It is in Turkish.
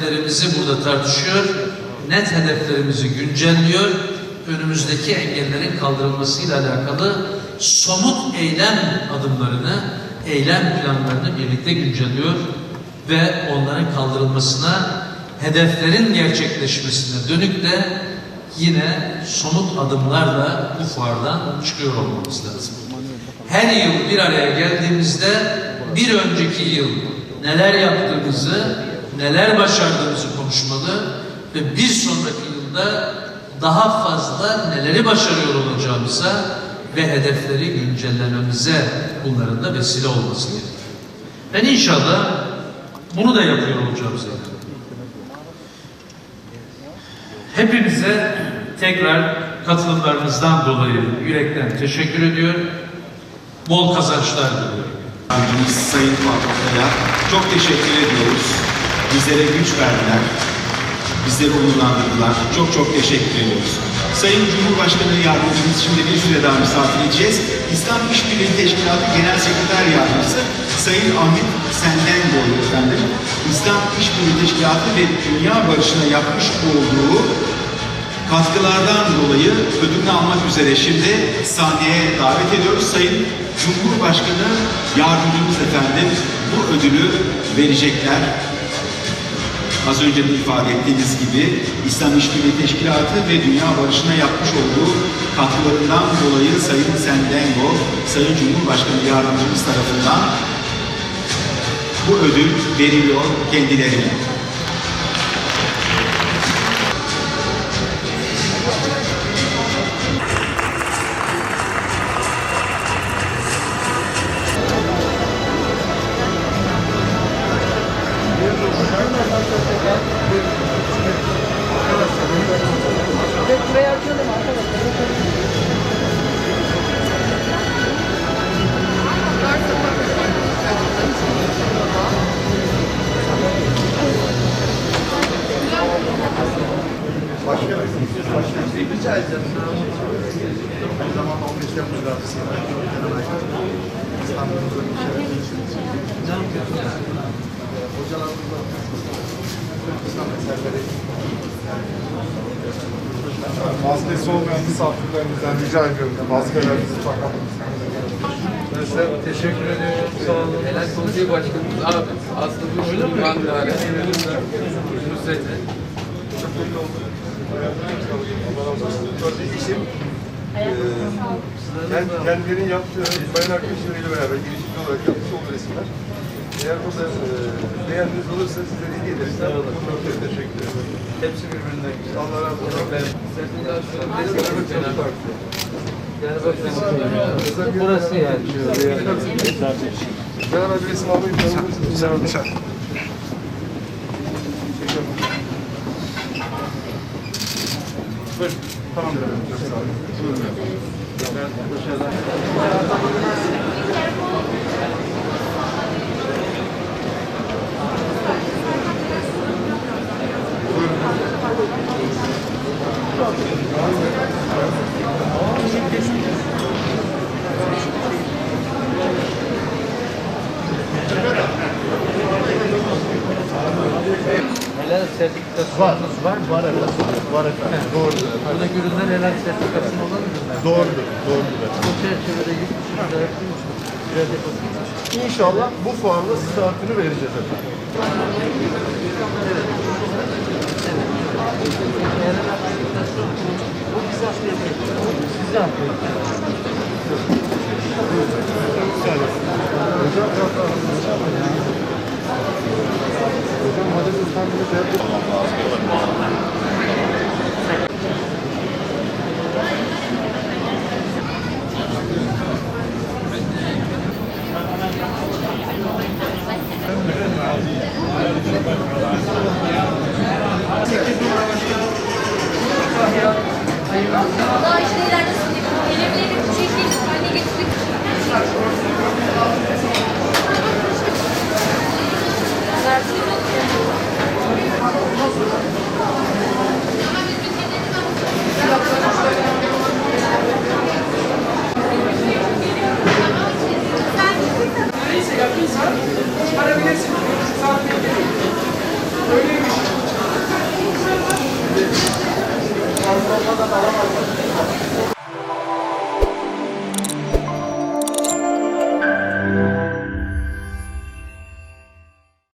hedeflerimizi burada tartışıyor, net hedeflerimizi güncelliyor, önümüzdeki engellerin kaldırılmasıyla alakalı somut eylem adımlarını, eylem planlarını birlikte güncelliyor ve onların kaldırılmasına, hedeflerin gerçekleşmesine dönük de yine somut adımlarla bu fuardan çıkıyor olmamız lazım. Her yıl bir araya geldiğimizde bir önceki yıl neler yaptığımızı, neler başardığımızı konuşmalı ve bir sonraki yılda daha fazla neleri başarıyor olacağımıza ve hedefleri güncellememize bunların da vesile olması gerekiyor. Ben inşallah bunu da yapıyor olacağımıza inanıyorum. Hepinize tekrar katılımlarınızdan dolayı yürekten teşekkür ediyorum. Bol kazançlar diliyorum. Sayın Mahmut'a çok teşekkür ediyoruz. Bizlere güç verdiler. Bizleri onurlandırdılar. Çok teşekkür ediyoruz. Sayın Cumhurbaşkanı Yardımcımız şimdi bir süre daha misafir edeceğiz. İslam İşbirliği Teşkilatı Genel Sekreter Yardımcısı Sayın Ahmet Sendengoğlu efendim. İslam İşbirliği Teşkilatı ve dünya barışına yapmış olduğu katkılardan dolayı ödülünü almak üzere şimdi sahneye davet ediyoruz. Sayın Cumhurbaşkanı Yardımcımız efendim bu ödülü verecekler. Az önce de ifade ettiğimiz gibi İslam İşbirliği Teşkilatı ve dünya barışına yapmış olduğu katkılarından dolayı Sayın Sendengo, Sayın Cumhurbaşkanı Yardımcımız tarafından bu ödül veriliyor kendilerine. Buraya açalım arkadaşlar. Rica edeceğim. Aynı zamanda 15 Temmuz Gazisi'yle İstanbul'un ne yapıyorsunuz? Hocalarımızla İslam eserleri maskesi olmayan misafirlerimizden rica ediyorum. Maskelerinizi takalım. Ben size teşekkür ediyorum. Sağ olun. Helal Konsey Başkanımız abi. Aslında bu şunun kandırı. Nusret'e. Çok mutlu oldum. Allah razı olsun. İşim kendilerinin yaptığı bayan arkadaşlarıyla beraber girişimci olarak yapmış olduğu resimler. Eğer burada beğendiğiniz olursa sizlere hediye ederiz. Çok teşekkür ederim. Hepsi birbirinden güzel. Allah razı olsun. Burası yani. Ben bir resim alayım. Dışarı. Buyurun. Tamamdır. Çok sağ olun. Buyurun. Başarılar. Helal sertifikasyonunuz var mı? Var efendim. Var efendim. Doğrudur. Buradaki ürünler helal sertifikasyonu olan ürünler. Doğrudur. Doğrudur. Bu çerçevede yurt dışında yaptığım için biraz yapabiliriz. İnşallah bu fuarda startını vereceğiz efendim. Bu bize size atıyor. Hocam hadi lütfen bir de Daha işte ilerlesin. Gelebilir bir çekil haline getirdik. Versin.